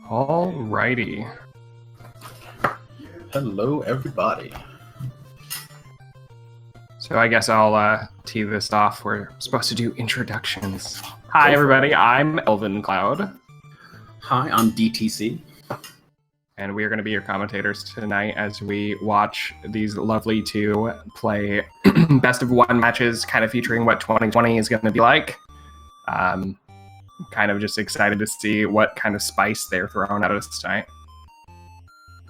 Alrighty. Hello, everybody. So I guess I'll tee this off. We're supposed to do introductions. Hi, everybody. I'm Elvin Cloud. Hi, I'm DTC. And we are going to be your commentators tonight as we watch these lovely two play best of one matches, kind of featuring what 2020 is going to be like. Kind of just excited to see what kind of spice they're throwing at us tonight.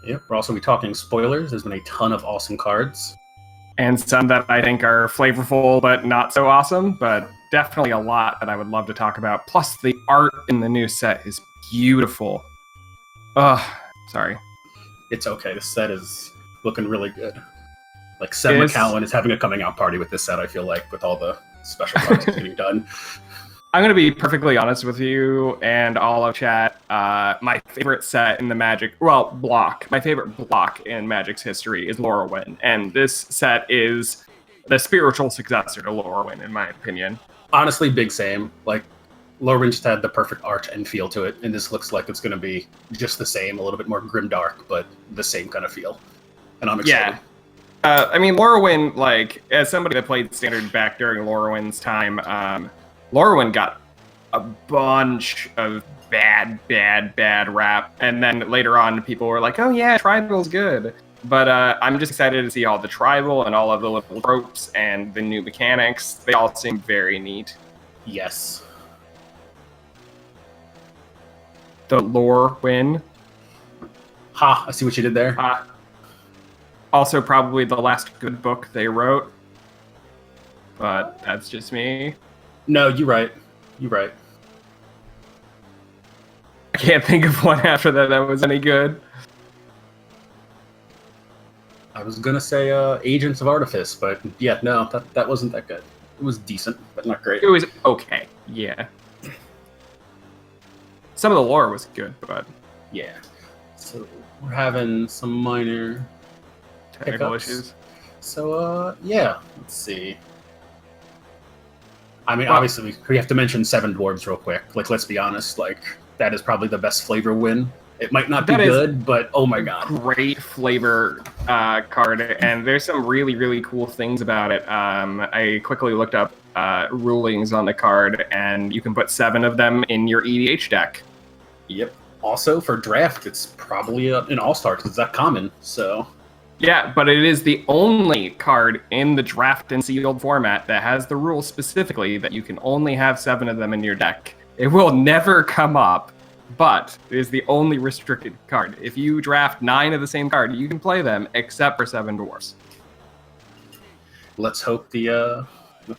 Yep, we're also talking spoilers. There's been a ton of awesome cards. And some that I think are flavorful but not so awesome, but definitely a lot that I would love to talk about. Plus, the art in the new set is beautiful. Sorry. It's okay. This set is looking really good. Like, Seth MacFarlane is having a coming out party with this set, I feel like, with all the special cards getting done. I'm going to be perfectly honest with you and all of chat. My favorite set in the Magic, my favorite block in Magic's history is Lorwyn. And this set is the spiritual successor to Lorwyn, in my opinion. Honestly, big same. Like, Lorwyn just had the perfect art and feel to it. And this looks like it's going to be just the same, a little bit more grimdark, but the same kind of feel. And I'm excited. Yeah. Lorwyn, like, as somebody that played Standard back during Lorwyn's time, Lorwyn got a bunch of bad rap, and then later on people were like, oh yeah, Tribal's good. But I'm just excited to see all the Tribal and all of the little tropes and the new mechanics. They all seem very neat. Yes. The Lorwyn. Ha, I see what you did there. Also probably the last good book they wrote. But that's just me. No, you're right. You're right. I can't think of one after that was any good. I was gonna say Agents of Artifice, but yeah, no, that wasn't that good. It was decent, but not great. It was okay, yeah. Some of the lore was good, but yeah. So we're having some minor technical issues. So yeah, let's see. I mean, obviously, we have to mention Seven Dwarves real quick. Like, let's be honest. Like, that is probably the best flavor win. It might not be good, but oh my god. Great flavor card, and there's some really, really cool things about it. I quickly looked up rulings on the card, and you can put 7 of them in your EDH deck. Yep. Also, for draft, it's probably an all-star, because it's that common, so... Yeah, but it is the only card in the draft and sealed format that has the rule specifically that you can only have 7 of them in your deck. It will never come up, but it is the only restricted card. If you draft 9 of the same card, you can play them except for 7 Dwarfs. Let's hope the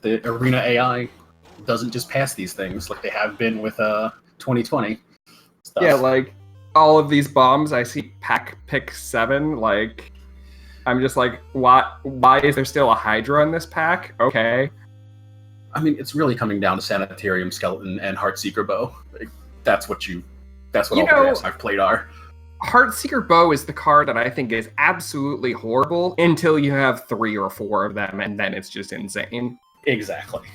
Arena AI doesn't just pass these things like they have been with 2020 stuff. Yeah, like all of these bombs, I see pack pick 7, like... I'm just like, why is there still a Hydra in this pack? Okay. I mean, it's really coming down to Sanitarium Skeleton and Heartseeker Bow. Like, that's what all the drafts I've played are. Heartseeker Bow is the card that I think is absolutely horrible until you have 3 or 4 of them, and then it's just insane. Exactly.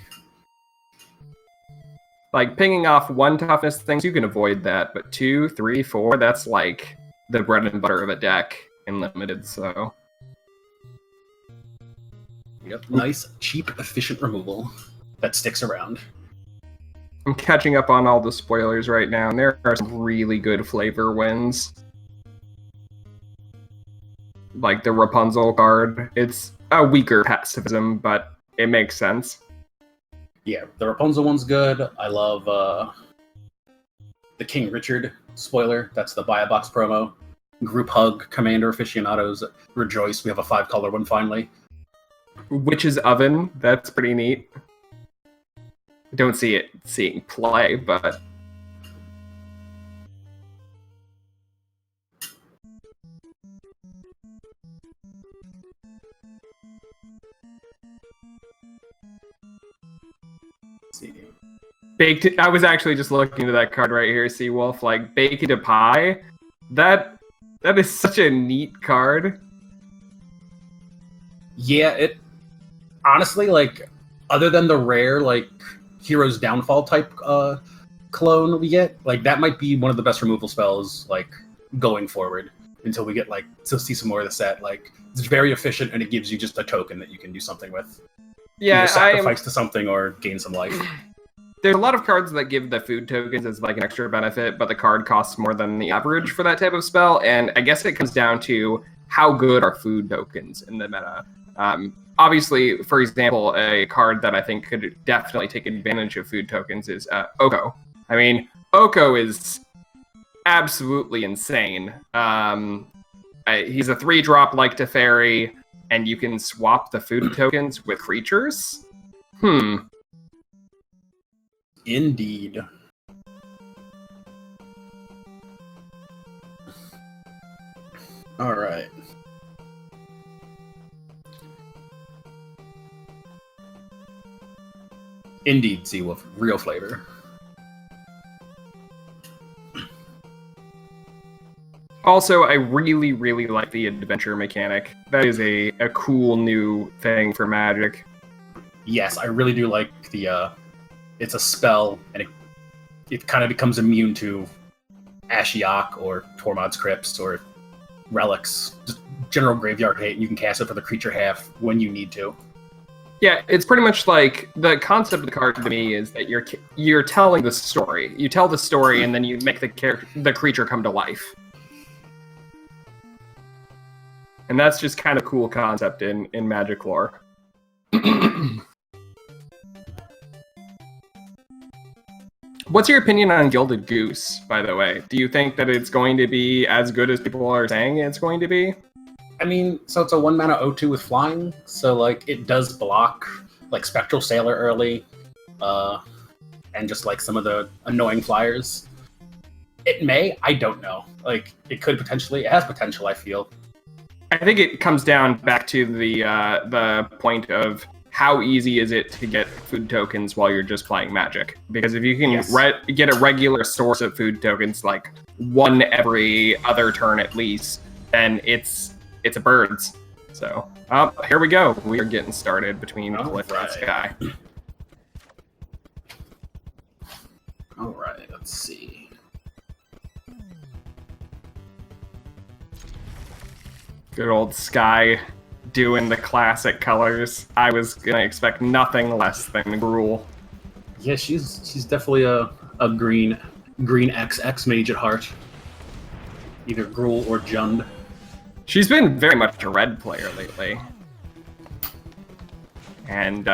Like, pinging off 1 toughness things, you can avoid that, but 2, 3, 4, that's like the bread and butter of a deck in Limited, so... Yep. Nice, cheap, efficient removal that sticks around. I'm catching up on all the spoilers right now, and there are some really good flavor wins. Like the Rapunzel card. It's a weaker pacifism, but it makes sense. Yeah, the Rapunzel one's good. I love the King Richard spoiler. That's the Buy a Box promo. Group Hug, Commander Aficionados, rejoice. We have a 5-color one finally. Witch's Oven, that's pretty neat. I don't see it seeing play, but... I was actually just looking at that card right here, Seawolf, like, Baked into Pie. That is such a neat card. Yeah, it... Honestly, like, other than the rare, like, Hero's Downfall type clone we get, like that might be one of the best removal spells like going forward until we get like to see some more of the set. Like it's very efficient and it gives you just a token that you can do something with. Yeah, Either sacrifice to something or gain some life. There's a lot of cards that give the food tokens as like an extra benefit, but the card costs more than the average for that type of spell. And I guess it comes down to how good are food tokens in the meta. Obviously, for example, a card that I think could definitely take advantage of food tokens is Oko. I mean, Oko is absolutely insane. He's a 3-drop like Teferi, and you can swap the food tokens with creatures? Indeed. All right. Indeed, Seawolf. Real flavor. Also, I really, really like the adventure mechanic. That is a cool new thing for Magic. Yes, I really do like the it's a spell and it kind of becomes immune to Ashiok or Tormod's Crypts or relics, just general graveyard hate, and you can cast it for the creature half when you need to. Yeah, it's pretty much like the concept of the card to me is that you're telling the story. You tell the story and then you make the creature come to life. And that's just kind of a cool concept in Magic lore. What's your opinion on Gilded Goose, by the way? Do you think that it's going to be as good as people are saying it's going to be? I mean, so it's a 1-mana O2 with flying, so like it does block like Spectral Sailor early, and just like some of the annoying flyers. It may, I don't know. Like it could potentially, it has potential, I feel. I think it comes down back to the point of how easy is it to get food tokens while you're just playing Magic? Because if you can get a regular source of food tokens, like one every other turn at least, then it's a birds. So here we go. We are getting started between Cliff and Sky. All right, let's see. Good old Sky doing the classic colors. I was gonna expect nothing less than Gruul. Yeah, she's definitely a green XX mage at heart. Either Gruul or Jund. She's been very much a red player lately. And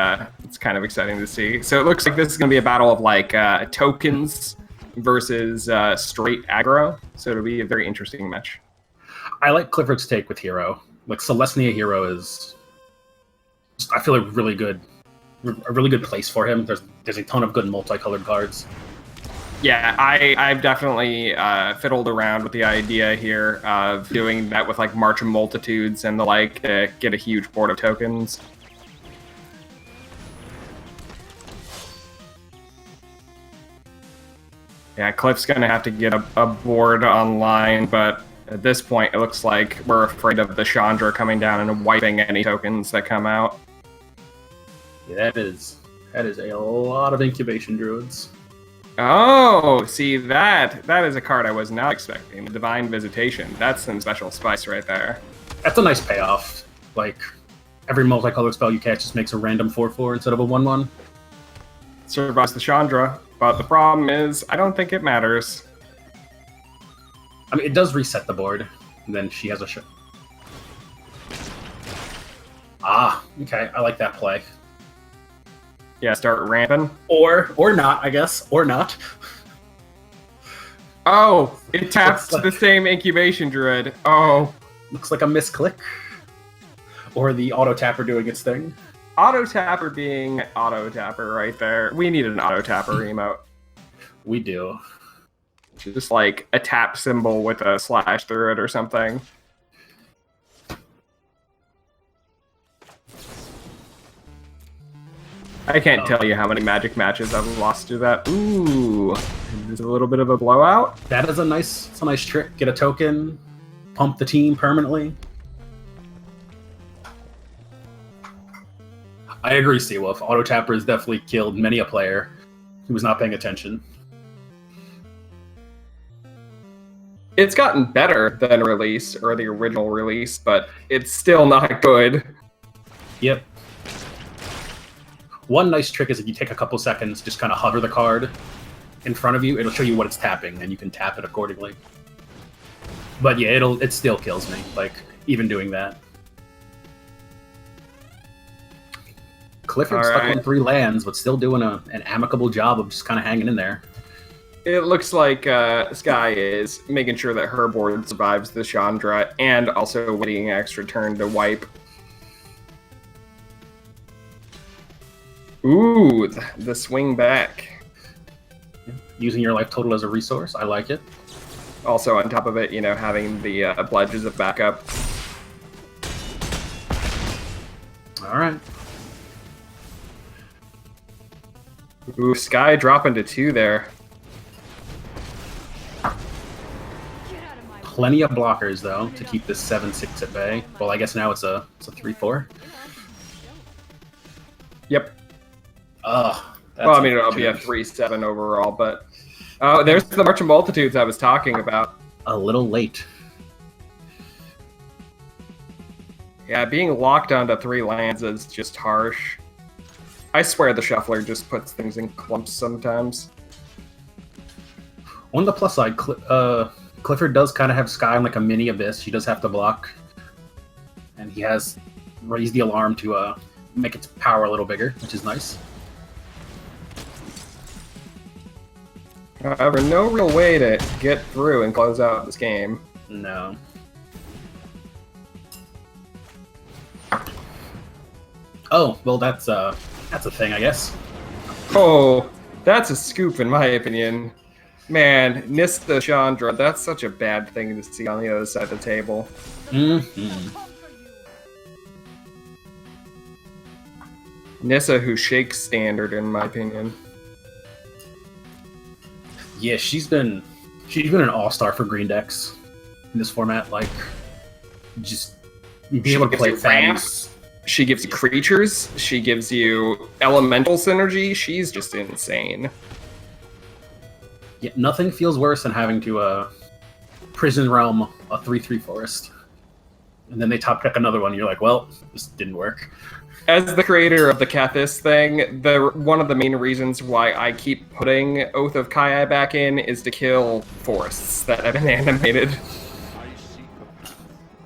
it's kind of exciting to see. So it looks like this is going to be a battle of like tokens versus straight aggro. So it'll be a very interesting match. I like Clifford's take with Hero. Like Celestia Hero is, I feel a really good place for him. There's a ton of good multicolored cards. Yeah, I've definitely fiddled around with the idea here of doing that with like March of Multitudes and the like, get a huge board of tokens. Yeah, Cliff's gonna have to get a board online, but at this point it looks like we're afraid of the Chandra coming down and wiping any tokens that come out. Yeah, that is a lot of incubation druids. Oh, see that is a card I was not expecting. The Divine Visitation. That's some special spice right there. That's a nice payoff. Like every multicolored spell you catch just makes a random 4/4 instead of a 1/1. Survives the Chandra, but the problem is I don't think it matters. I mean, it does reset the board, and then she has a shot. Ah, okay, I like that play. Yeah, start ramping. Or not, I guess. Or not. Oh, it taps the same incubation druid. Oh. Looks like a misclick. Or the auto tapper doing its thing. Auto tapper being auto tapper right there. We need an auto tapper emote. We do. Just like a tap symbol with a slash through it or something. I can't tell you how many Magic matches I've lost to that. Ooh, there's a little bit of a blowout. That is a nice trick. Get a token, pump the team permanently. I agree, Seawolf. Auto Tapper has definitely killed many a player who was not paying attention. It's gotten better than release, or the original release, but it's still not good. Yep. One nice trick is if you take a couple seconds, just kind of hover the card in front of you, it'll show you what it's tapping, and you can tap it accordingly. But yeah, it still kills me, like, even doing that. Clifford's stuck on 3 lands, but still doing an amicable job of just kind of hanging in there. It looks like Sky is making sure that her board survives the Chandra, and also waiting an extra turn to wipe. Ooh, the swing back. Using your life total as a resource, I like it. Also, on top of it, having the pledges of backup. All right. Ooh, Sky dropping to 2 there. Plenty of blockers, though, to keep this 7-6 at bay. Well, I guess now it's a 3-4. Yep. Well, I mean, it'll be a 3-7 overall, but... Oh, there's the March of Multitudes I was talking about. A little late. Yeah, being locked onto 3 lands is just harsh. I swear the Shuffler just puts things in clumps sometimes. On the plus side, Clifford does kind of have Sky in like a mini abyss. She does have to block. And he has raised the alarm to make its power a little bigger, which is nice. However, no real way to get through and close out this game. No. Oh, well, that's a thing, I guess. Oh, that's a scoop in my opinion. Man, Nissa Chandra, that's such a bad thing to see on the other side of the table. Mm-hmm. Nissa who shakes standard, in my opinion. Yeah, she's been an all-star for green decks in this format. Like, just being able to play ramps. She gives you creatures. She gives you elemental synergy. She's just insane. Yeah, nothing feels worse than having to Prison Realm a 3/3 forest, and then they top deck another one. And you're like, well, this didn't work. As the creator of the Kethis thing, one of the main reasons why I keep putting Oath of Kai back in is to kill forests that have been animated.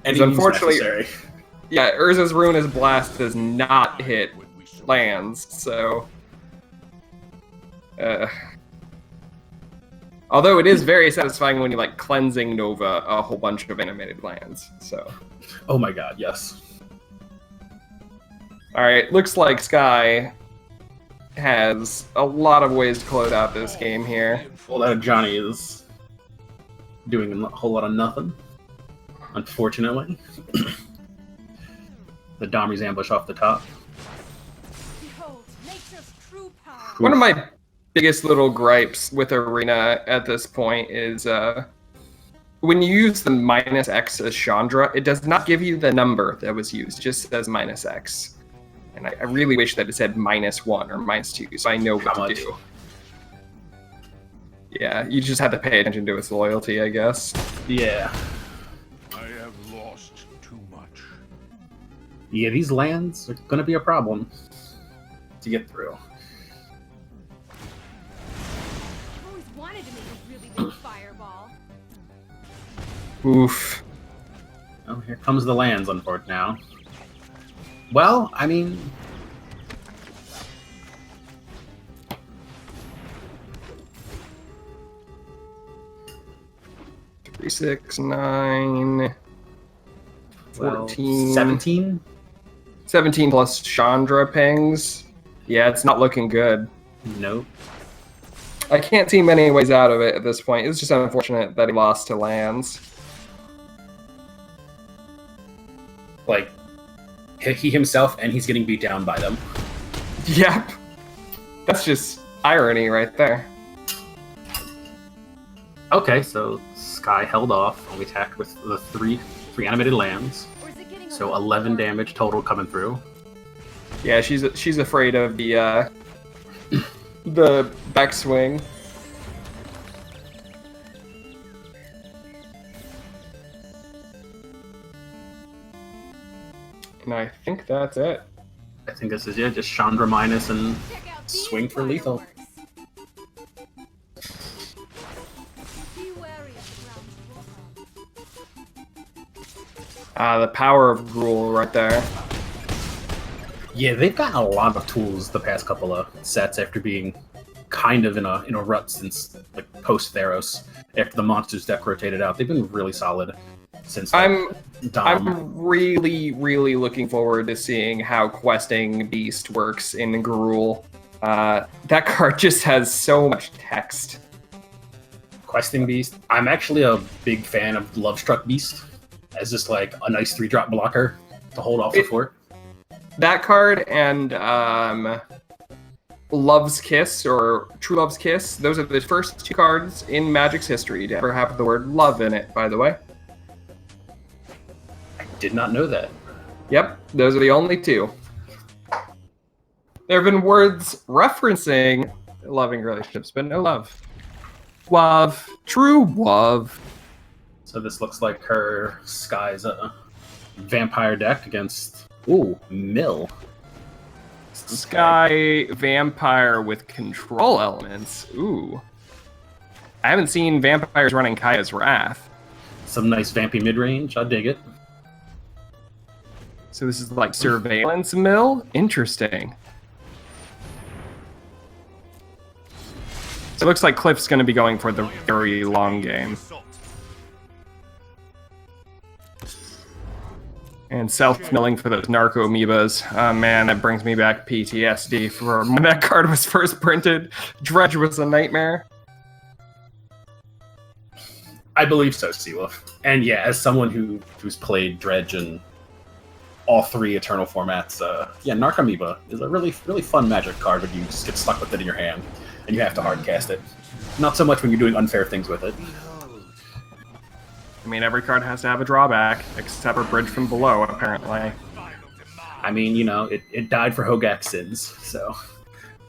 And unfortunately, necessary. Yeah, Urza's Ruinous Blast does not hit lands, so... Although it is very satisfying when you like Cleansing Nova a whole bunch of animated lands, so... Oh my god, yes. Alright, looks like Sky has a lot of ways to close out this game here. Well, that Johnny is doing a whole lot of nothing, unfortunately. The Domry's ambush off the top. Behold, nature's true power. One of my biggest little gripes with Arena at this point is when you use the -X as Chandra, it does not give you the number that was used, it just says -X. And I really wish that it said -1 or -2, so I know what to do. Yeah, you just have to pay attention to its loyalty, I guess. Yeah. I have lost too much. Yeah, these lands are gonna be a problem to get through. I've always wanted to make a really big fireball. Oof. Oh, here comes the lands, unfortunately, now. Well, I mean... Three, 6, 9, 14... 17? 17 plus Chandra pings. Yeah, it's not looking good. Nope. I can't see many ways out of it at this point. It's just unfortunate that he lost to lands. Like, he himself, and he's getting beat down by them. Yep. That's just irony right there. Okay, so Sky held off, only attacked with the three animated lands. Or is it getting a So little 11 boring? damage total coming through. Yeah, she's afraid of the backswing. And I think that's it. I think this is it. Just Chandra minus and Check out these swing for lethal. fireworks. Be wary of ground. The power of Gruul right there. Yeah, they've gotten a lot of tools the past couple of sets after being kind of in a rut since like post Theros. After the monsters deck rotated out, they've been really solid since. Like, Dom. I'm really, really looking forward to seeing how Questing Beast works in Gruul. That card just has so much text. Questing Beast. I'm actually a big fan of Lovestruck Beast as just like a nice 3-drop blocker to hold off the fort. That card and Love's Kiss or True Love's Kiss, those are the first 2 cards in Magic's history to ever have the word love in it, by the way. I did not know that. Yep, those are the only 2. There have been words referencing loving relationships, but no love. Love. True love. So this looks like her Sky's vampire deck against Mill. Sky Vampire with control elements. Ooh. I haven't seen vampires running Kaya's Wrath. Some nice vampy mid-range. I dig it. So this is like Surveillance Mill? Interesting. So it looks like Cliff's going to be going for the very long game. And self-milling for those narco amoebas. Oh man, that brings me back PTSD from when that card was first printed. Dredge was a nightmare. I believe so, Seawolf. And yeah, as someone who's played Dredge in all 3 Eternal formats, Narcomoeba is a really, really fun Magic card, but you just get stuck with it in your hand, and you have to hardcast it. Not so much when you're doing unfair things with it. I mean, every card has to have a drawback, except for Bridge from Below, apparently. I mean, it died for Hogak's sins, so...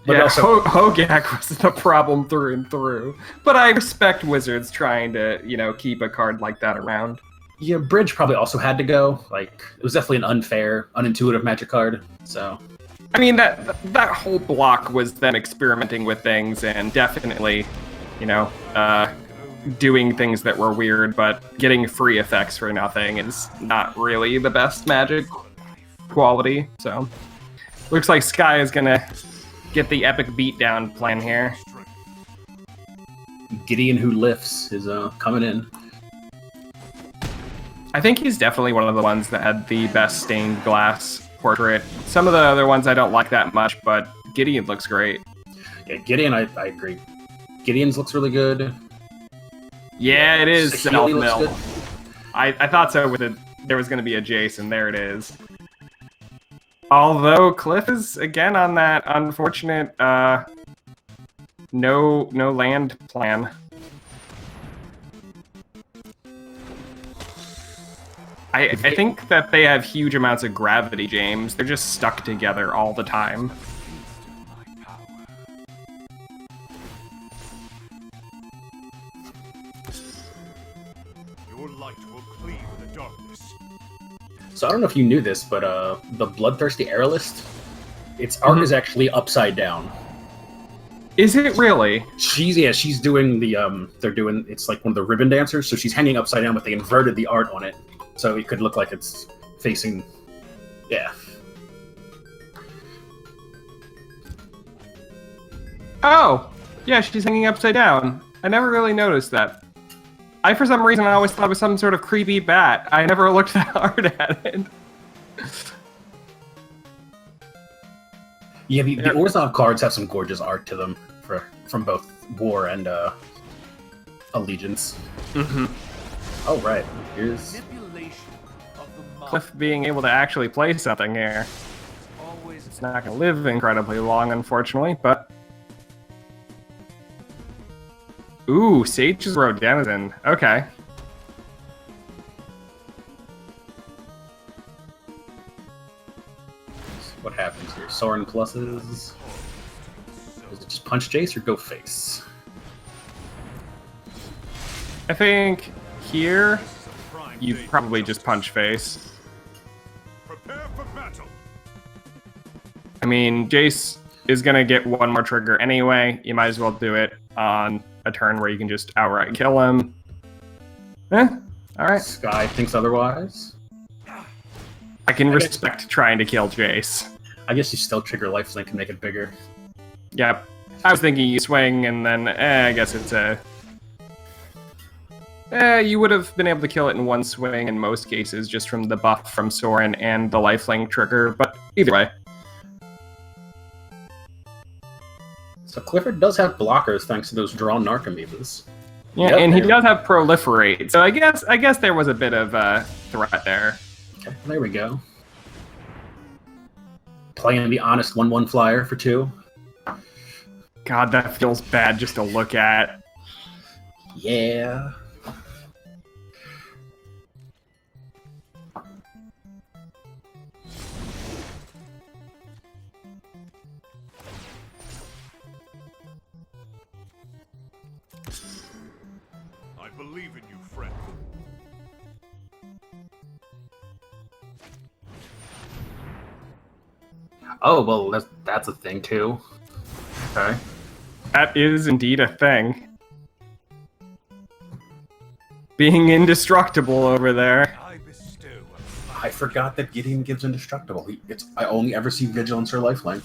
But yeah, also, Hogak was the problem through and through. But I respect Wizards trying to, keep a card like that around. yeah, Bridge probably also had to go. Like, it was definitely an unfair, unintuitive Magic card, so... I mean, that whole block was them experimenting with things and definitely, doing things that were weird, but getting free effects for nothing is not really the best Magic quality. So, looks like Sky is gonna get the epic beatdown plan here. Gideon Who Lifts is coming in. I think he's definitely one of the ones that had the best stained glass portrait. Some of the other ones I don't like that much, but Gideon looks great. Yeah, Gideon, I agree. Gideon's looks really good. Yeah, it is Saheeli looks self-mill. good. I thought so with it. There was going to be a Jason. There it is. Although Cliff is again on that unfortunate no land plan. I think that they have huge amounts of gravity, James. They're just stuck together all the time. Your light will cleave the darkness. So I don't know if you knew this, but the Bloodthirsty Aerolist, its art is actually upside down. Is it really? She's doing the it's like one of the ribbon dancers, so she's hanging upside down, but they inverted the art on it, so it could look like it's facing, yeah. Oh, yeah, she's hanging upside down. I never really noticed that. For some reason, I always thought it was some sort of creepy bat. I never looked that hard at it. Yeah, the Orzhov cards have some gorgeous art to them from both War and Allegiance. Mm-hmm. Oh, right. Here's... Cliff being able to actually play something here. It's not going to live incredibly long, unfortunately, but... Ooh, Sage's Road Denizen. Okay. What happens here? Sorin pluses. Does it just punch Jace or go face? I think here, you probably just punch face. Prepare for I mean, Jace is going to get one more trigger anyway. You might as well do it on a turn where you can just outright kill him. Alright. Sky thinks otherwise. I can respect trying to kill Jace. I guess you still trigger lifelink and make it bigger. Yep. I was thinking you swing and then, I guess it's a... you would have been able to kill it in one swing in most cases, just from the buff from Soren and the lifelink trigger, but either way. So Clifford does have blockers thanks to those drawn Narcomoebas. Yeah, Yep, and he there. does have proliferate, so I guess there was a bit of a threat there. Okay, there we go. Playing the honest 1/1 flyer for 2. God, that feels bad just to look at. Yeah. I believe in you, friend. Oh, well, that's a thing too. Okay. That is indeed a thing. Being indestructible over there. I bestow I forgot that Gideon gives indestructible. I only ever see Vigilance or Lifelink.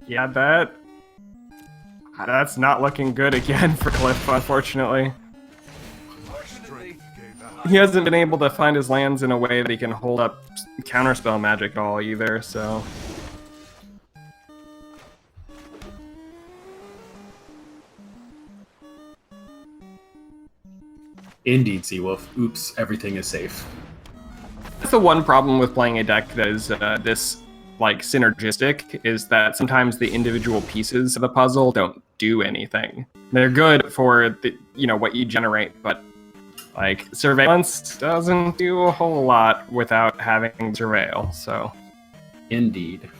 Yeah, that's not looking good again for Cliff, unfortunately. my strength gave out. He hasn't been able to find his lands in a way that he can hold up counterspell magic at all either, so... Indeed, Seawolf. Oops, everything is safe. That's the one problem with playing a deck that is this like synergistic, is that sometimes the individual pieces of the puzzle don't do anything. They're good for the what you generate, but like surveillance doesn't do a whole lot without having surveil. So Indeed.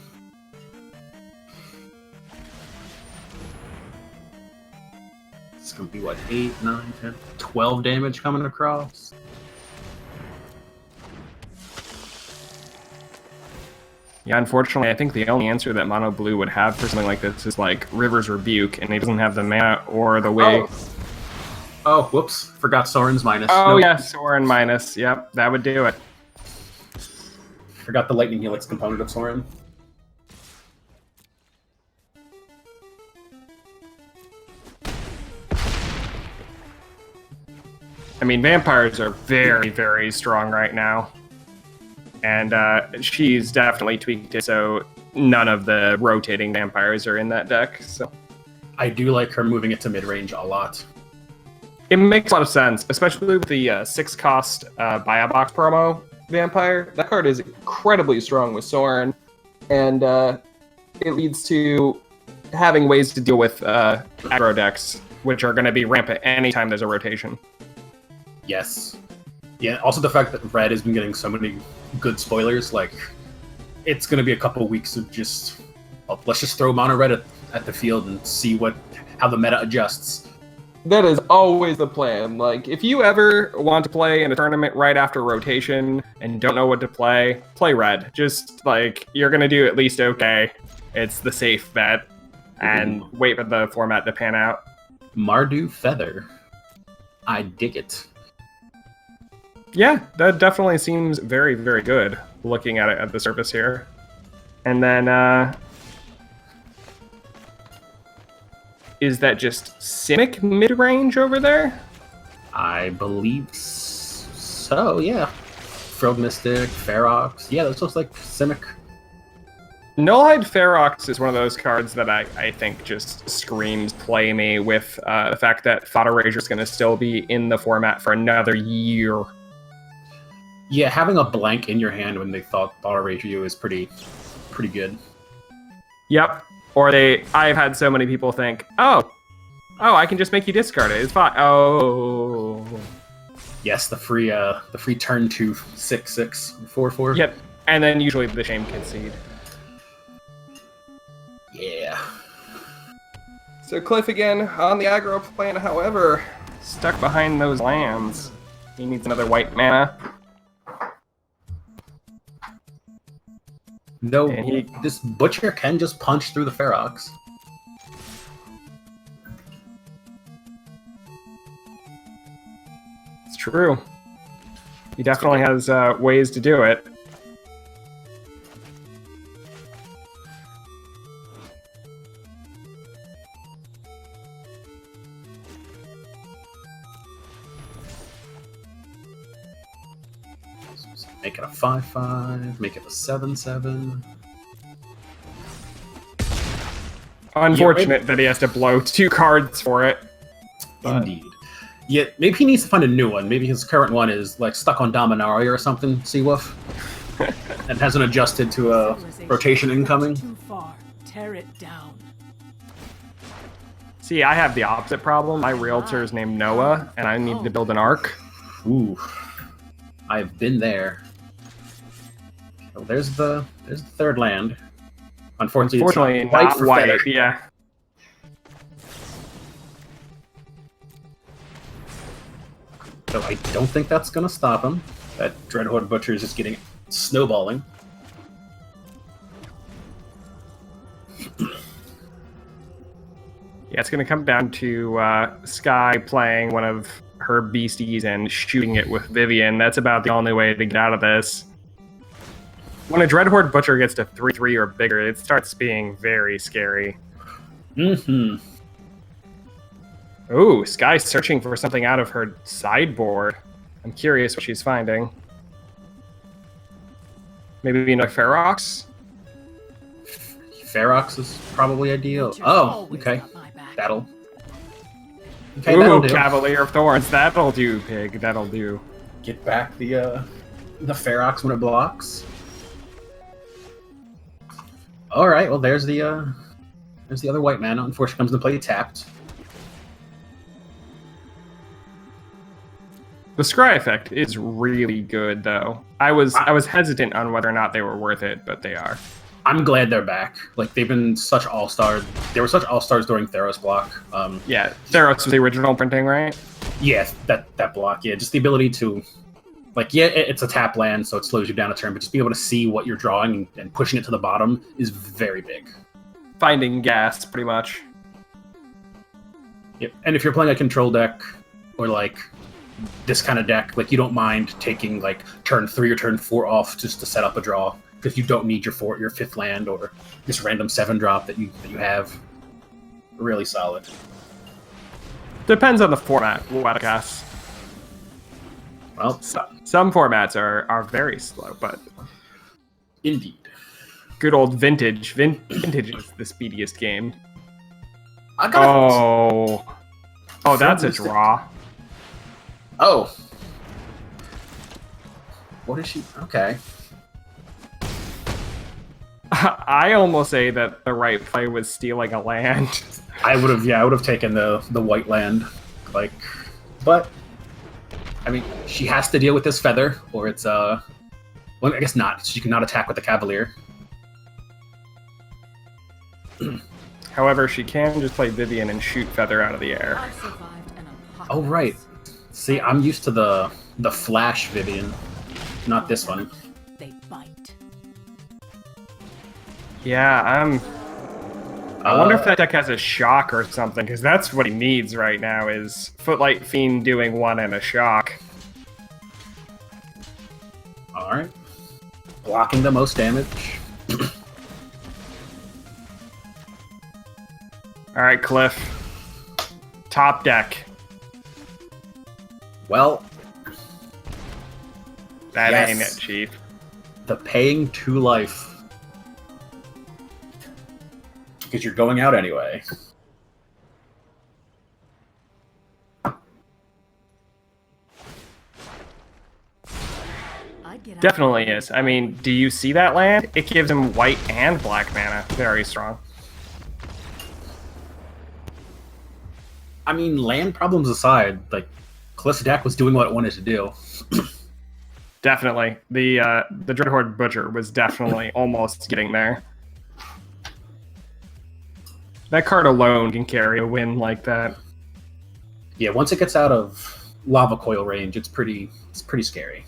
It's gonna be what, 8, 9, 10, 12 damage coming across? yeah, unfortunately, I think the only answer that Mono Blue would have for something like this is like River's Rebuke, and he doesn't have the mana or the way. Oh, whoops. Forgot Soren's minus. Oh Nope. yeah, Soren minus. Yep, that would do it. Forgot the Lightning Helix component of Soren. I mean, vampires are very, very strong right now. And she's definitely tweaked it so none of the rotating vampires are in that deck. So I do like her moving it to mid-range a lot. it makes a lot of sense, especially with the 6-cost buy a box promo vampire. That card is incredibly strong with Soren, and it leads to having ways to deal with aggro decks, which are going to be rampant anytime there's a rotation. Yes. Yeah, also the fact that Red has been getting so many good spoilers, like, it's going to be a couple weeks of just, let's just throw Mono Red at the field and see how the meta adjusts. That is always the plan. Like, if you ever want to play in a tournament right after rotation and don't know what to play Red. Just, like, you're going to do at least okay. It's the safe bet. And wait for the format to pan out. Mardu Feather. I dig it. Yeah, that definitely seems very, very good, looking at it at the surface here. And then, is that just Simic mid-range over there? I believe so, yeah. Frog Mystic, Ferox. Yeah, this looks like Simic. Nullhide Ferox is one of those cards that I think just screams play me with the fact that Fodder Rager is going to still be in the format for another year. Yeah, having a blank in your hand when they thought Erasure you is pretty good. Yep. Or I've had so many people think, oh, I can just make you discard it. It's fine. Oh. Yes, the free turn 2 6/6 4/4. Yep. And then usually the Shame Concede. Yeah. So Cliff again on the aggro plan, however, stuck behind those lands. He needs another white mana. No, And this Butcher can just punch through the Ferox. It's true. He definitely has ways to do it. Make it a 5-5, make it a 7-7. Unfortunate that he has to blow 2 cards for it. But- Indeed. Yeah, maybe he needs to find a new one. Maybe his current one is like stuck on Dominaria or something, Seawolf. And hasn't adjusted to a rotation incoming. Too far. Tear it down. See, I have the opposite problem. My realtor is named Noah, and I need to build an arc. Ooh. I've been there. Oh, there's the third land. Unfortunately, Fortunately, it's not not for white. Fennec. Yeah. So I don't think that's gonna stop him. That Dreadhorde Butcher is just getting snowballing. Yeah, it's going to come down to Sky playing one of her beasties and shooting it with Vivian. That's about the only way to get out of this. When a Dreadhorde Butcher gets to 3/3 or bigger, it starts being very scary. Mm-hmm. Ooh, Sky's searching for something out of her sideboard. I'm curious what she's finding. Maybe a Ferox? Ferox is probably ideal. Nature's Oh, always okay. got my back. That'll. Okay, that'll Ooh, do. Cavalier of Thorns. That'll do, pig. That'll do. Get back the Ferox when it blocks. All right. Well, there's the other white mana. Unfortunately, comes into play tapped. The Scry effect is really good, though. I was hesitant on whether or not they were worth it, but they are. I'm glad they're back. Like they've been such all-stars. They were such all-stars during Theros block. Yeah, Theros was the original printing, right? Yeah, that block. Yeah, just the ability to, like, yeah, it's a tap land, so it slows you down a turn, but just being able to see what you're drawing and pushing it to the bottom is very big. Finding gas, pretty much. Yep. And if you're playing a control deck or like this kind of deck, like you don't mind taking like turn 3 or turn 4 off just to set up a draw because you don't need your 5th land or this random 7-drop that you have. Really solid. Depends on the format, what I guess. Well, Some formats are very slow, but indeed. good old Vintage. Vintage is the speediest game. I got. Oh, that's a draw. Oh. What is she? Okay. I almost say that the right play was stealing a land. I would have taken the white land, like, but I mean, she has to deal with this feather, or it's well, I guess not. She cannot attack with the Cavalier. However, she can just play Vivian and shoot Feather out of the air. I've survived an apocalypse. Oh right. See, I'm used to the Flash Vivian, not this one. They bite. Yeah, I wonder if that deck has a shock or something, because that's what he needs right now is Footlight Fiend doing 1 and a shock. All right. Blocking the most damage. Alright, Cliff. Top deck. Well, That Yes. ain't it, Chief. the paying 2 life. Because you're going out anyway. I'd get out Definitely is. I mean, do you see that land? It gives him white and black mana. Very strong. I mean, land problems aside, like, Cliff's deck was doing what it wanted to do. Definitely. The Dreadhorde Butcher was definitely almost getting there. That card alone can carry a win like that. Yeah, once it gets out of Lava Coil range, it's pretty scary.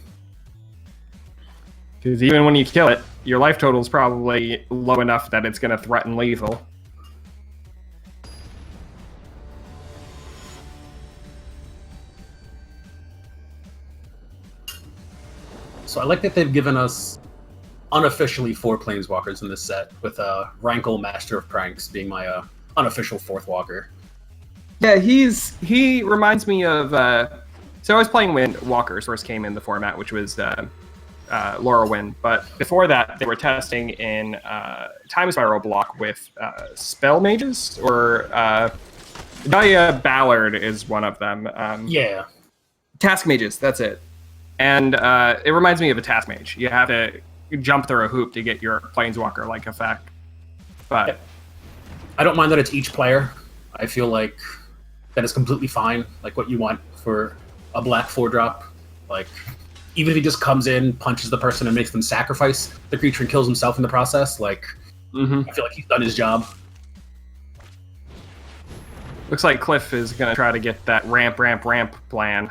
Because even when you kill it, your life total is probably low enough that it's going to threaten lethal. So I like that they've given us unofficially 4 planeswalkers in this set, with Rankle, Master of Pranks, being my unofficial 4th walker. Yeah, he reminds me of. So I was playing when Walkers first came in the format, which was Lorwyn. But before that, they were testing in Time Spiral block with Spell Mages, or Dahlia Ballard is one of them. Yeah. Task Mages, that's it. And it reminds me of a Task Mage. You have to jump through a hoop to get your Planeswalker-like effect. But I don't mind that it's each player. I feel like that is completely fine. Like what you want for a black 4-drop. Like, even if he just comes in, punches the person, and makes them sacrifice the creature and kills himself in the process, like, I feel like he's done his job. Looks like Cliff is going to try to get that ramp plan.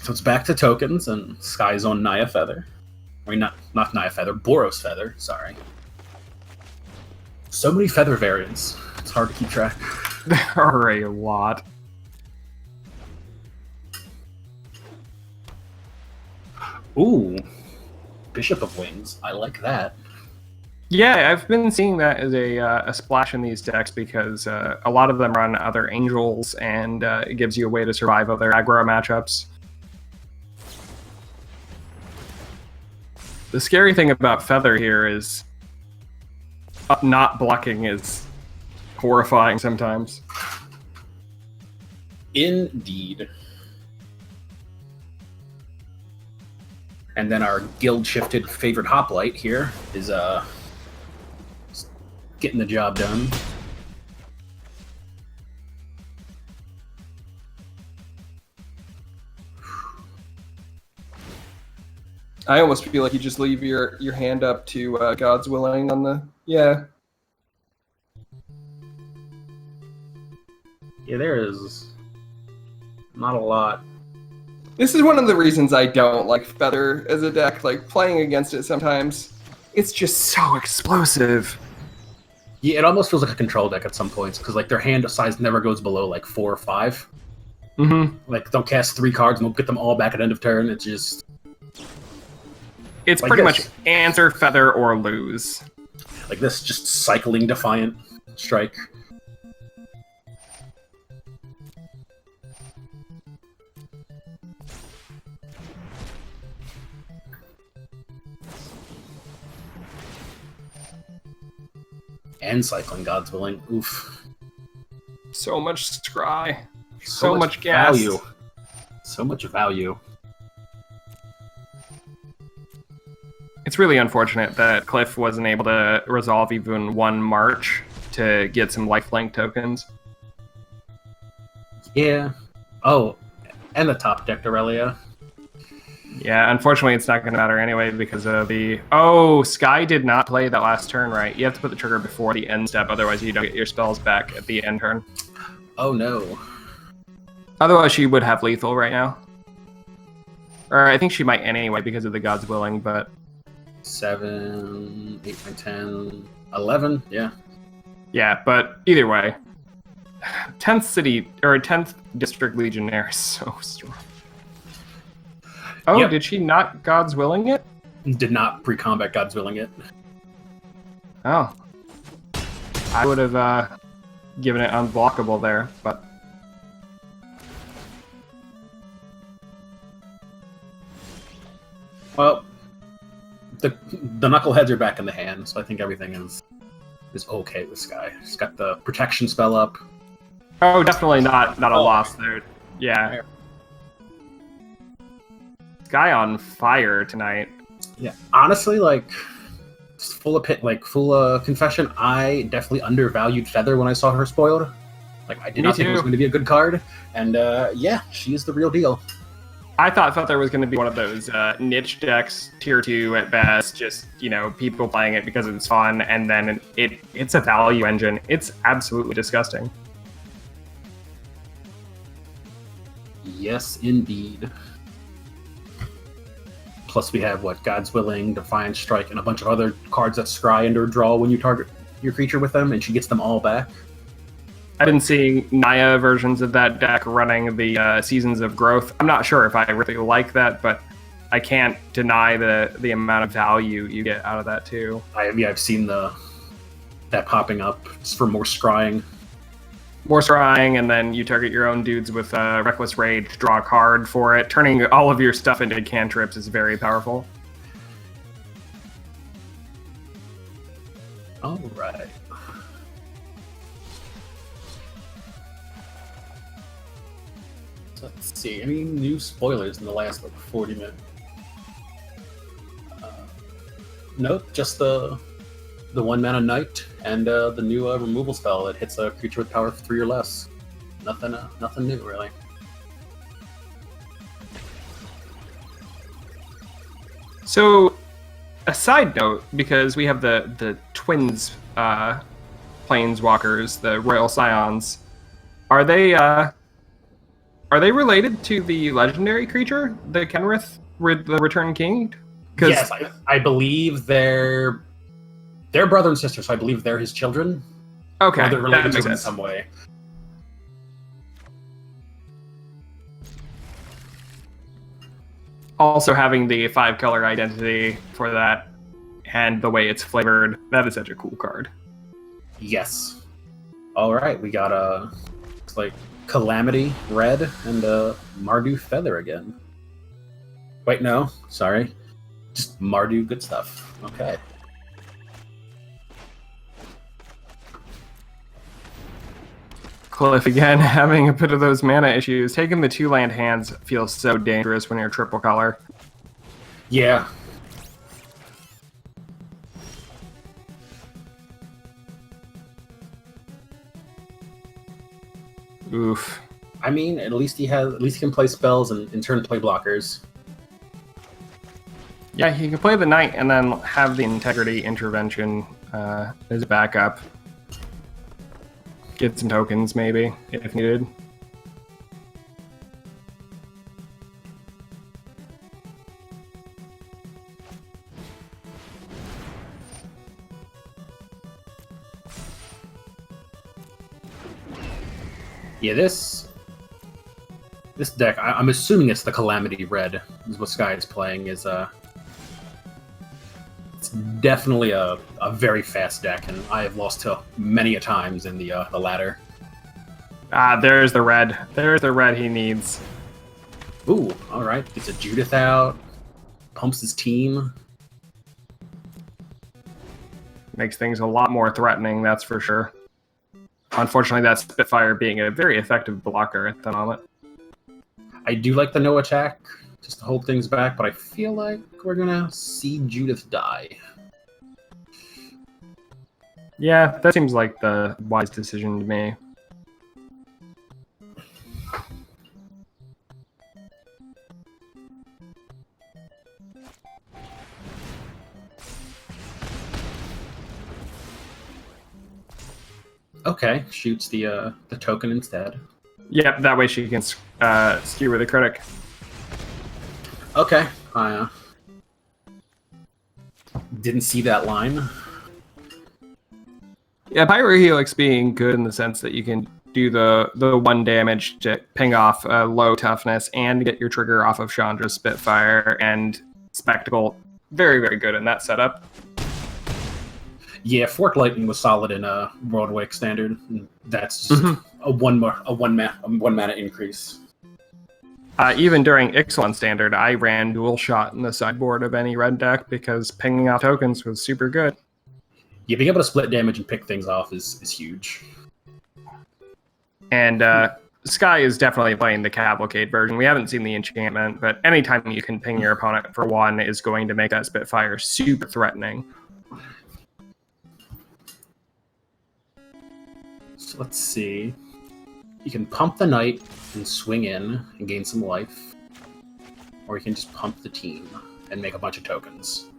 So it's back to tokens and Sky's own Naya Feather. I mean, not Naya Feather, Boros Feather, sorry. So many feather variants. It's hard to keep track. There are a lot. Ooh. Bishop of Wings. I like that. Yeah, I've been seeing that as a splash in these decks because a lot of them run other angels, and it gives you a way to survive other aggro matchups. The scary thing about Feather here is not blocking is horrifying sometimes. Indeed. And then our guild-shifted favorite hoplite here is getting the job done. I almost feel like you just leave your hand up to God's willing on the... Yeah. Yeah, there is not a lot. This is one of the reasons I don't like Feather as a deck. Like, playing against it sometimes, it's just so explosive. Yeah, it almost feels like a control deck at some points, because like their hand size never goes below like 4 or 5. Mm-hmm. Like, they'll cast 3 cards and they'll get them all back at end of turn. It's just... It's like pretty this. much answer Feather or lose. Like this, just cycling Defiant Strike. And cycling God's Willing. Oof. So much scry. So much gas. Value. So much value. It's really unfortunate that Cliff wasn't able to resolve even one March to get some lifelink tokens. Yeah. Oh, and the top deck Aurelia. Yeah, unfortunately it's not going to matter anyway because of the... Oh, Sky did not play that last turn right. You have to put the trigger before the end step, otherwise you don't get your spells back at the end turn. Oh no. Otherwise she would have lethal right now. Or I think she might anyway because of the God's Willing, but... 7, 8, 9, 10, 11, yeah. Yeah, but either way. 10th city, or 10th district legionnaire is so strong. Oh, Yep. Did she not God's Willing it? Did not pre-combat God's Willing it. Oh. I would have given it unblockable there, but... Well, the knuckleheads are back in the hand, so I think everything is okay with Sky. She's got the protection spell up. Oh, definitely not a loss there. Yeah. Sky on fire tonight. Yeah, honestly, like full confession, I definitely undervalued Feather when I saw her spoiled. Like, I did not think it was going to be a good card, and yeah, she is the real deal. I thought there was going to be one of those niche decks, tier 2 at best, just, you know, people playing it because it's fun, and then it's a value engine. It's absolutely disgusting. Yes, indeed. Plus, we have God's Willing, Defiant Strike, and a bunch of other cards that scry into a draw when you target your creature with them, and she gets them all back. I've been seeing Naya versions of that deck running the Seasons of Growth. I'm not sure if I really like that, but I can't deny the amount of value you get out of that too. I've seen that popping up. It's for more scrying. More scrying, and then you target your own dudes with Reckless Rage, draw a card for it. Turning all of your stuff into cantrips is very powerful. All right. So let's see. Any new spoilers in the last 40 minutes? Nope, just the 1-mana Knight and the new removal spell that hits a creature with power of 3 or less. Nothing new, really. So, a side note, because we have the twins planeswalkers, the Royal Scions, are they related to the legendary creature, the Kenrith, the Return King? Yes, I believe they're brother and sister, so I believe they're his children. Okay, or they're related that to makes him in sense. some way. Also having the 5-color identity for that and the way it's flavored, that is such a cool card. Yes. All right, we got looks like Calamity Red and Mardu Feather again. Wait, no, sorry, just Mardu good stuff. Okay. Cliff again, having a bit of those mana issues. Taking the 2-land hands feels so dangerous when you're triple color. Yeah. Oof. I mean, at least he can play spells and in turn play blockers. Yeah, he can play the Knight and then have the Integrity Intervention as backup. Get some tokens, maybe, if needed. Yeah, this deck, I'm assuming it's the Calamity Red, is what Sky is playing, it's definitely a very fast deck, and I have lost to many a times in the ladder. There's the red. There's the red he needs. Ooh, alright, gets a Judith out, pumps his team. Makes things a lot more threatening, that's for sure. Unfortunately, that's Spitfire being a very effective blocker at the moment. I do like the no attack, just to hold things back, but I feel like we're gonna see Judith die. Yeah, that seems like the wise decision to me. Okay, shoots the token instead. Yep, that way she can skewer the critic. Okay, I didn't see that line. Yeah, Pyro Helix being good in the sense that you can do the 1 damage to ping off low toughness and get your trigger off of Chandra's Spitfire, and Spectacle, very, very good in that setup. Yeah, Fork Lightning was solid in World Wake Standard. That's just a one mana increase. Even during Ixalan Standard, I ran Dual Shot in the sideboard of any red deck because pinging off tokens was super good. Yeah, being able to split damage and pick things off is huge. And Sky is definitely playing the Cavalcade version. We haven't seen the enchantment, but anytime you can ping your opponent for 1 is going to make that Spitfire super threatening. So let's see. You can pump the Knight and swing in and gain some life. Or you can just pump the team and make a bunch of tokens.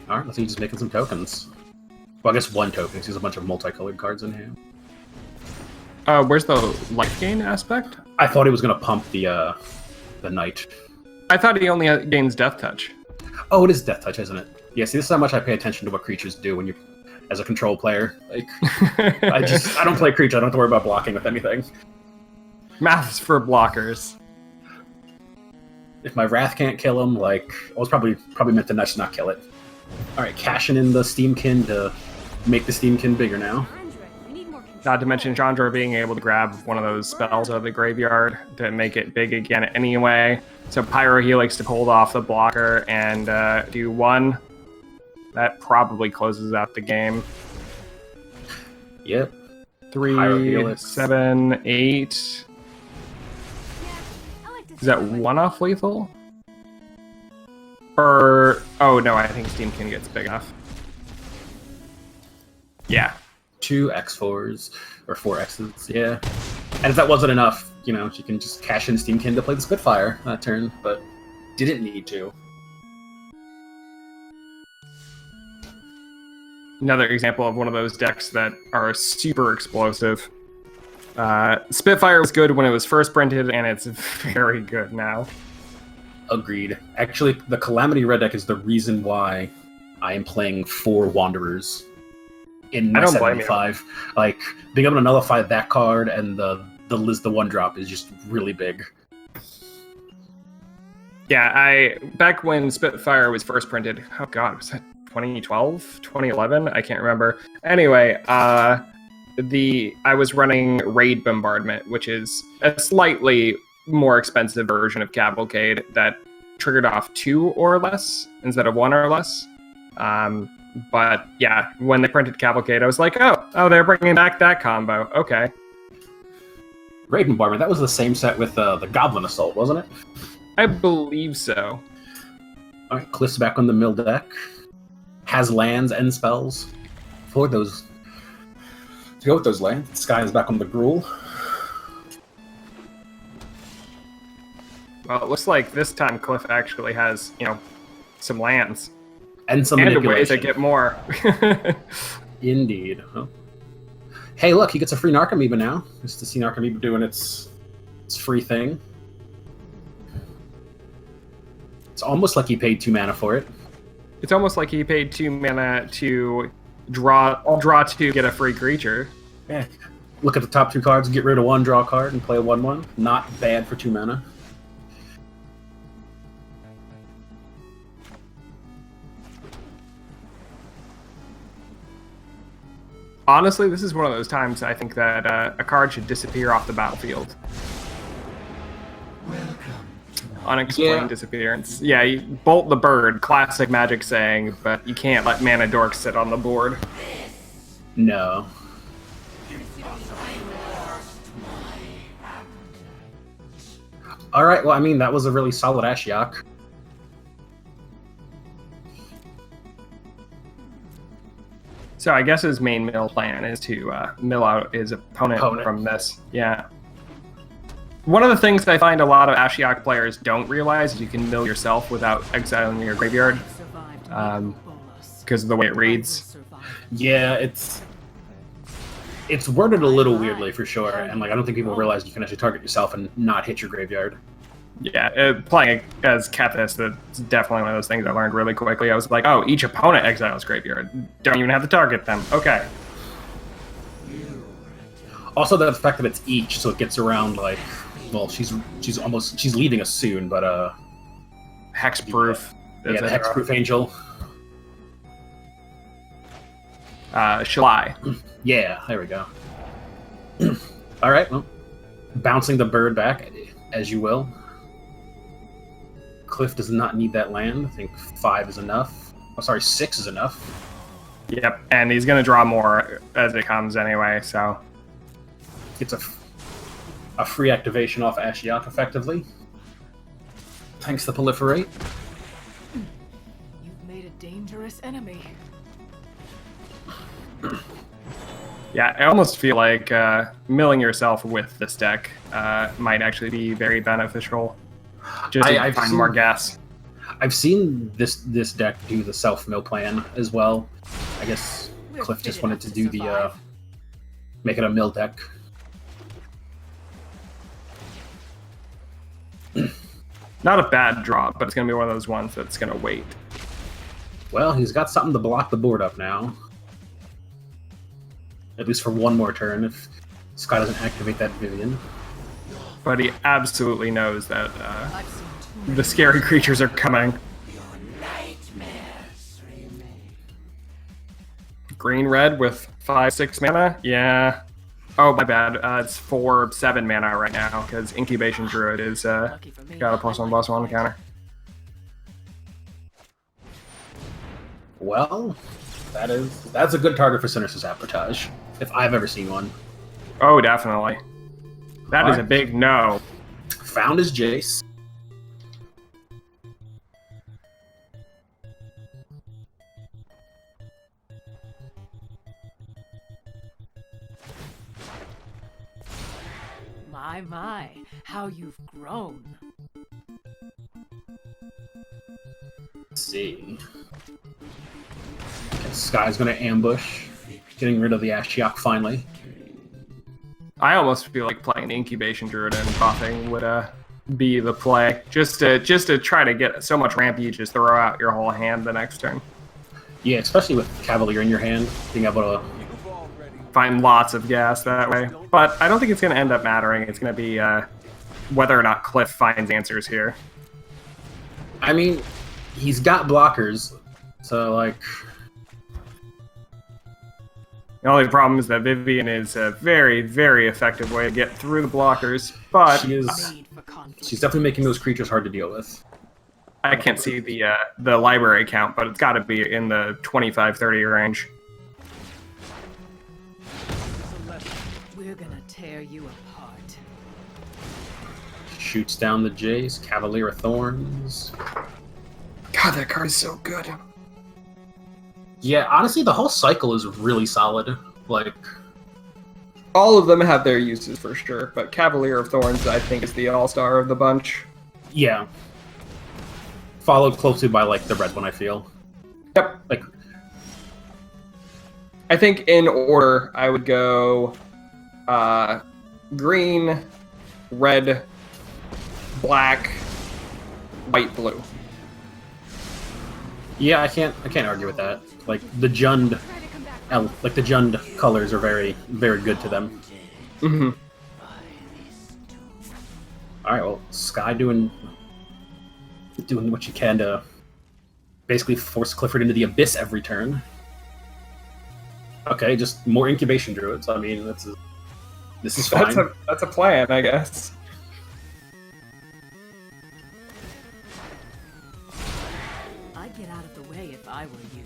Alright, let's see, just making some tokens. Well, I guess 1 token, because there's a bunch of multicolored cards in here. Where's the life gain aspect? I thought he was going to pump the Knight. I thought he only gains Death Touch. Oh, it is Death Touch, isn't it? Yeah, see, this is how much I pay attention to what creatures do when you, as a control player. Like, I don't play creature. I don't have to worry about blocking with anything. Maths for blockers. If my Wrath can't kill him, like, I was probably meant to not kill it. All right, cashing in the Steamkin to make the Steamkin bigger now. Chandra, we need more control. Not to mention Chandra being able to grab one of those spells out of the graveyard to make it big again anyway. So Pyrohelix to hold off the blocker and do 1. That probably closes out the game. Yep. 3, Pyrohelix. 7, 8. Yeah, I like to Is that see what- 1 off lethal? Or oh no, I think Steamkin gets big enough. Yeah. 2 X4s or 4 X's, yeah. And if that wasn't enough, you know, she can just cash in Steamkin to play the Spitfire that turn, but didn't need to. Another example of one of those decks that are super explosive. Spitfire was good when it was first printed, and it's very good now. Agreed. Actually, the Calamity Red deck is the reason why I am playing 4 Wanderers in my I don't blame you. 75. Like, being able to nullify that card and the Liz the 1-drop is just really big. Yeah, back when Spitfire was first printed, oh god, was that 2012, 2011? I can't remember. Anyway, I was running Raid Bombardment, which is a slightly more expensive version of Cavalcade that triggered off 2 or less instead of 1 or less. But yeah, when they printed Cavalcade, I was like, oh, they're bringing back that combo. Okay. Raid Bombardment, that was the same set with the Goblin Assault, wasn't it? I believe so. Alright, Cliff's back on the mill deck. Has lands and spells for those. To go with those lands, Sky is back on the Gruul. Well, it looks like this time Cliff actually has, some lands. And some And manipulation. ways to get more. Indeed. Huh. Hey, look, he gets a free Narcomoeba now. Just to see Narcomoeba doing its free thing. It's almost like he paid 2 mana for it. It's almost like he paid 2 mana to draw 2, get a free creature. Yeah. Look at the top 2 cards, get rid of 1, draw a card, and play a 1/1. Not bad for 2 mana. Honestly, this is one of those times I think that a card should disappear off the battlefield. Unexplained Yeah. disappearance. Yeah, you bolt the bird, classic Magic saying, but you can't let Mana Dork sit on the board. No. Alright, well, I mean, that was a really solid Ashiok. So I guess his main mill plan is to mill out his opponent from this. Yeah. One of the things that I find a lot of Ashiok players don't realize is you can mill yourself without exiling your graveyard because of the way it reads. Yeah, it's worded a little weirdly for sure, and I don't think people realize you can actually target yourself and not hit your graveyard. Yeah, playing as Kethis, that's definitely one of those things I learned really quickly. I was like, oh, each opponent exiles graveyard. Don't even have to target them. Okay. Also, the fact that it's each, so it gets around well, she's leaving us soon, but Hexproof. yeah, the Hexproof Angel. Shalai. Yeah, there we go. All right, well, bouncing the bird back, as you will. Cliff does not need that land. I think 5 is enough. Oh, sorry, 6 is enough. Yep, and he's going to draw more as it comes anyway, so... Gets a free activation off Ashiok, effectively. Thanks to Proliferate. You've made a dangerous enemy. Yeah, I almost feel like milling yourself with this deck might actually be very beneficial. Just to find more gas. I've seen this deck do the self-mill plan as well. I guess We're Cliff just fit wanted enough to do the survive. make it a mill deck. Not a bad drop, but it's going to be one of those ones that's going to wait. Well, he's got something to block the board up now. At least for one more turn, if Sky doesn't activate that Vivian. But he absolutely knows that I've seen too the scary creatures are coming. Green red with 5-6 mana? Yeah. Oh, my bad. It's 4-7 mana right now because Incubation Druid is lucky for me. got a +1/+1 counter. Well, that's a good target for Sinister Sabotage, if I've ever seen one. Oh, definitely. That is a Alright. big no. Found his Jace. My, how you've grown. Let's see. Okay, Sky's gonna ambush, getting rid of the Ashiok finally. I almost feel like playing Incubation Druid and buffing would be the play. Just to try to get so much ramp you just throw out your whole hand the next turn. Yeah, especially with Cavalier in your hand, being able to. Find lots of gas that way. But I don't think it's going to end up mattering. It's going to be whether or not Cliff finds answers here. I mean, he's got blockers, so like. The only problem is that Vivian is a very, very effective way to get through the blockers, but She is. Made for conflict. She's definitely making those creatures hard to deal with. I can't see the library count, but it's got to be in the 25-30 range. We're gonna tear you apart. Shoots down the Jace, Cavalier of Thorns. God, that card is so good. Yeah, honestly, the whole cycle is really solid. Like, All of them have their uses for sure, but Cavalier of Thorns, I think, is the all-star of the bunch. yeah. Followed closely by, like, the red one, I feel. Yep. Like, I think in order, I would go green, red, black, white, blue. yeah, I can't argue with that. Like, the Jund, Try to come back. like, the Jund colors are very, very good to them. Mm-hmm. Alright, well, Sky doing what you can to basically force Clifford into the abyss every turn. Okay, just more incubation druids. I mean, this is fine. That's a plan, I guess. I'd get out of the way if I were you.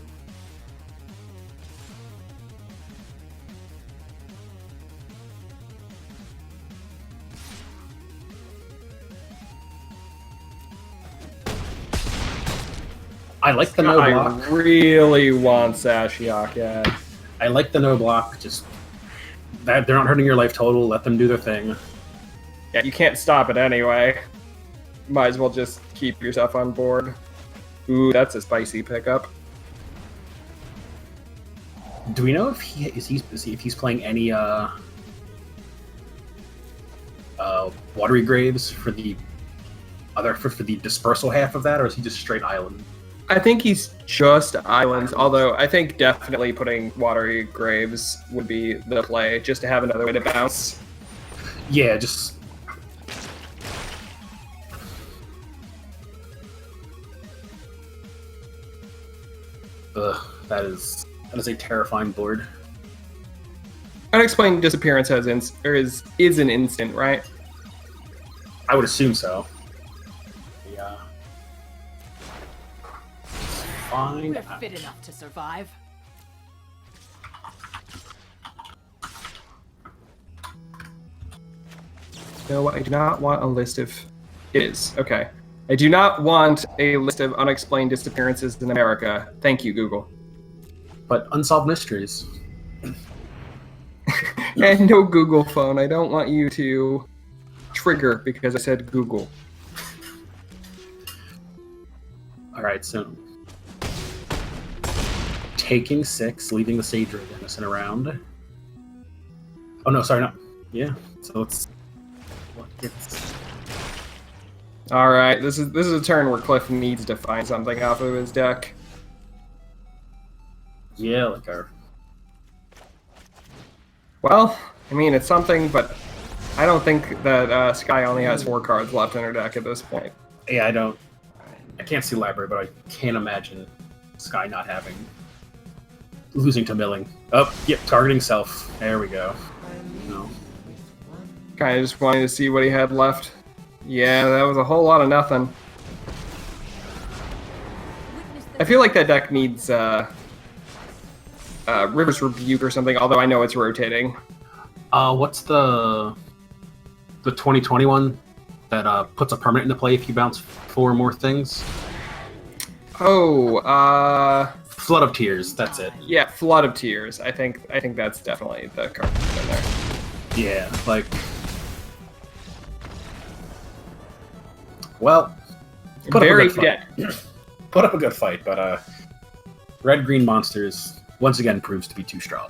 I like the no I block. really want Ashiok, yeah. I like the no block. Just that they're not hurting your life total. Let them do their thing. Yeah, you can't stop it anyway. Might as well just keep yourself on board. Ooh, that's a spicy pickup. Do we know if he's playing any watery graves for the for the dispersal half of that, or is he just straight island? I think he's just islands, although I think definitely putting Watery Graves would be the play, just to have another way to bounce. Yeah, just that is a terrifying board. Unexplained Disappearance is an instant, right? I would assume so. Yeah. Fine. We're fit enough to survive. No, I do not want a list of... It is. Okay. I do not want a list of unexplained disappearances in America. Thank you, Google. But unsolved mysteries. And no Google phone. I don't want you to trigger because I said Google. Alright, so taking 6, leaving the Sage Road Innocent around. Oh no, sorry, no. Yeah. So it's what gets All right, this is a turn where Cliff needs to find something off of his deck. Yeah, like our... Well, I mean it's something, but I don't think that Sky only has 4 cards left in her deck at this point. Yeah, I can't see library, but I can't imagine Sky not having... Losing to milling. Oh, yep, targeting self. There we go. No. Kind of just wanted to see what he had left. Yeah, that was a whole lot of nothing. I feel like that deck needs River's Rebuke or something, although I know it's rotating. What's the 2021 that puts a permanent into play if you bounce 4 more things? Oh, Flood of Tears, that's it. yeah, Flood of Tears. I think that's definitely the card that's in there. Yeah, like... Well, put Very up a good fight. Put up a good fight, but Red-Green Monsters once again proves to be too strong.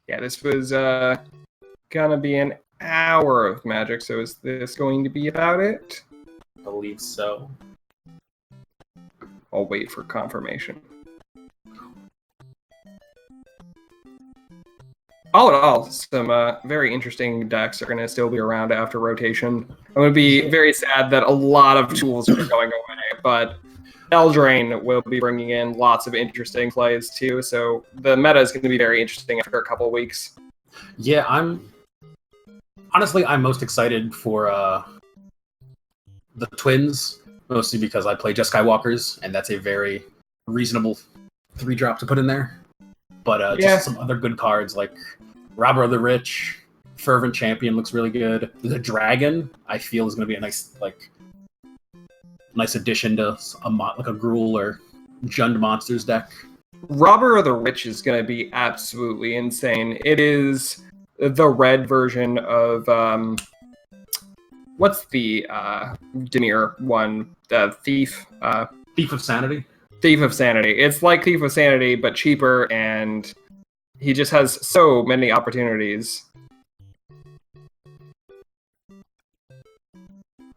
Yeah, this was gonna be an hour of Magic, so is this going to be about it? I believe so. I'll wait for confirmation. All in all, some very interesting decks are going to still be around after rotation. I'm going to be very sad that a lot of tools are going away, but Eldraine will be bringing in lots of interesting plays too, so the meta is going to be very interesting after a couple of weeks. Yeah, I'm most excited for the Twins, mostly because I play just Skywalkers, and that's a very reasonable 3-drop to put in there. But Yeah. just some other good cards like Robber of the Rich, Fervent Champion looks really good. The Dragon, I feel, is going to be a nice addition to a Gruul or Jund Monsters deck. Robber of the Rich is going to be absolutely insane. It is the red version of what's the Dimir one? The Thief. Thief of Sanity. Thief of Sanity. It's like Thief of Sanity, but cheaper, and he just has so many opportunities.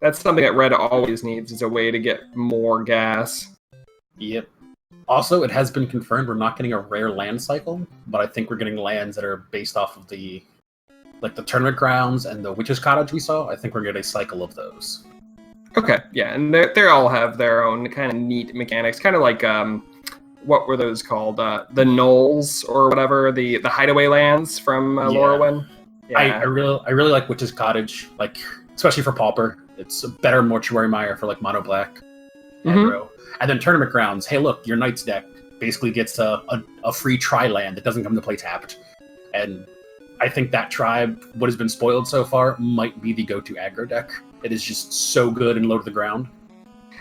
That's something that Red always needs, is a way to get more gas. Yep. Also, it has been confirmed we're not getting a rare land cycle, but I think we're getting lands that are based off of the Tournament Grounds and the Witch's Cottage we saw. I think we're getting a cycle of those. Okay, yeah, and they all have their own kind of neat mechanics, kind of like what were those called? The Knolls or whatever, the hideaway lands from Lorwyn. Yeah. I really like Witch's Cottage, like especially for Pauper. It's a better Mortuary Mire for like mono black aggro. And then Tournament Grounds. Hey, look, your Knight's deck basically gets a free tri-land that doesn't come to play tapped, and I think that tribe, what has been spoiled so far, might be the go-to aggro deck. It is just so good and low to the ground.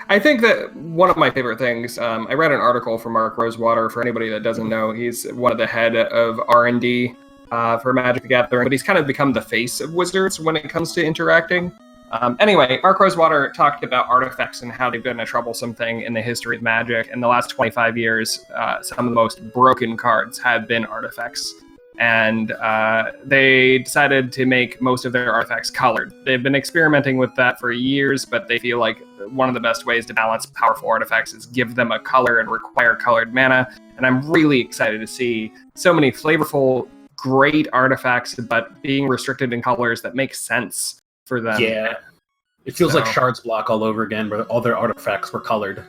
I think that one of my favorite things, I read an article from Mark Rosewater. For anybody that doesn't know, he's one of the head of R&D for Magic the Gathering, but he's kind of become the face of Wizards when it comes to interacting. Anyway, Mark Rosewater talked about artifacts and how they've been a troublesome thing in the history of Magic. In the last 25 years, some of the most broken cards have been artifacts. And they decided to make most of their artifacts colored. They've been experimenting with that for years, but they feel like one of the best ways to balance powerful artifacts is give them a color and require colored mana. And I'm really excited to see so many flavorful, great artifacts, but being restricted in colors that make sense for them. Yeah. It feels like Shard's Block all over again, where all their artifacts were colored.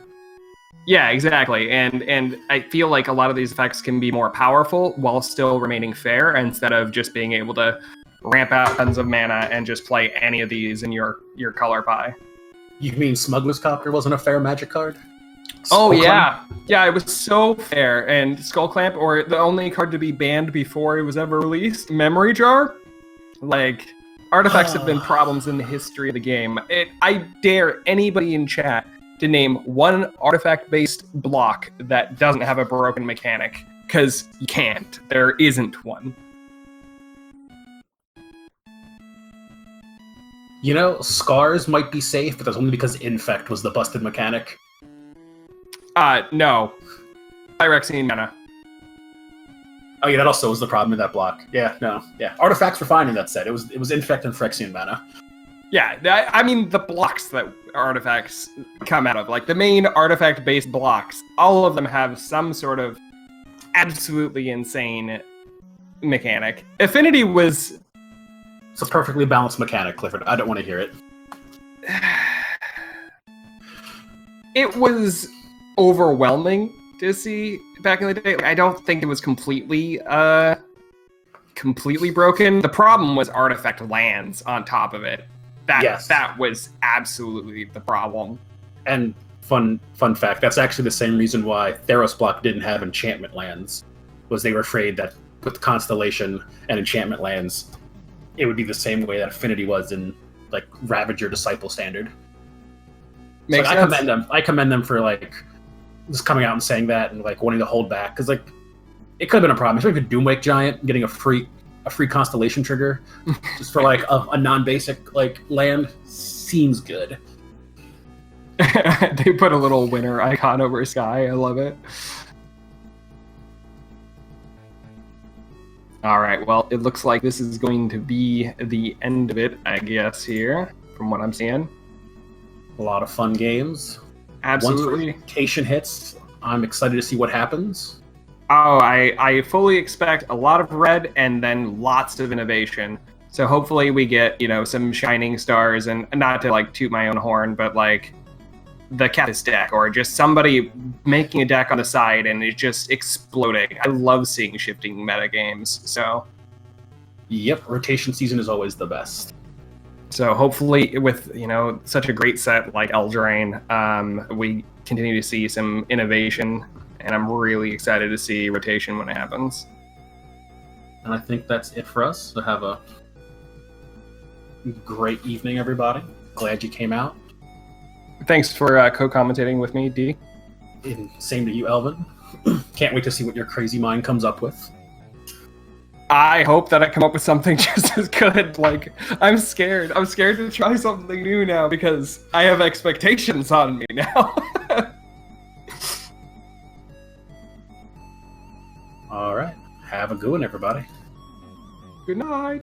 Yeah, exactly. And I feel like a lot of these effects can be more powerful while still remaining fair, instead of just being able to ramp out tons of mana and just play any of these in your color pie. You mean Smuggler's Copter wasn't a fair Magic card? Oh, yeah. Yeah, it was so fair. And Skull Clamp, or the only card to be banned before it was ever released, Memory Jar. Like, artifacts have been problems in the history of the game. I dare anybody in chat to name one artifact-based block that doesn't have a broken mechanic, because you can't. There isn't one. You know, Scars might be safe, but that's only because Infect was the busted mechanic. No. Phyrexian mana. Oh yeah, that also was the problem in that block. Yeah, no, yeah. Artifacts were fine in that set. It was Infect and Phyrexian mana. Yeah, I mean the blocks that artifacts come out of, like the main artifact-based blocks, all of them have some sort of absolutely insane mechanic. Affinity was... It's a perfectly balanced mechanic, Clifford. I don't want to hear it. It was overwhelming to see back in the day. Like, I don't think it was completely broken. The problem was artifact lands on top of it. That was absolutely the problem. And fun fact, that's actually the same reason why Theros block didn't have enchantment lands, was they were afraid that with Constellation and enchantment lands, it would be the same way that Affinity was in like Ravager Disciple Standard. Makes so sense. I commend them for like just coming out and saying that and like wanting to hold back, because like it could have been a problem, especially with Doomwake Giant getting a free Constellation trigger just for like a non-basic like land seems good. They put a little winner icon over Sky. I love it. All right, well, it looks like this is going to be the end of it, I guess, here, from what I'm seeing. A lot of fun games. Absolutely. Once rotation hits, I'm excited to see what happens. Oh, I fully expect a lot of red and then lots of innovation. So hopefully we get, some shining stars, and not to like toot my own horn, but like the Kethis deck, or just somebody making a deck on the side and it's just exploding. I love seeing shifting meta games. So yep, rotation season is always the best. So hopefully with, such a great set like Eldraine, we continue to see some innovation, and I'm really excited to see rotation when it happens. And I think that's it for us. So have a great evening, everybody. Glad you came out. Thanks for co-commentating with me, Dee. And same to you, Elvin. Can't wait to see what your crazy mind comes up with. I hope that I come up with something just as good. Like, I'm scared. I'm scared to try something new now because I have expectations on me now. All right. Have a good one, everybody. Good night.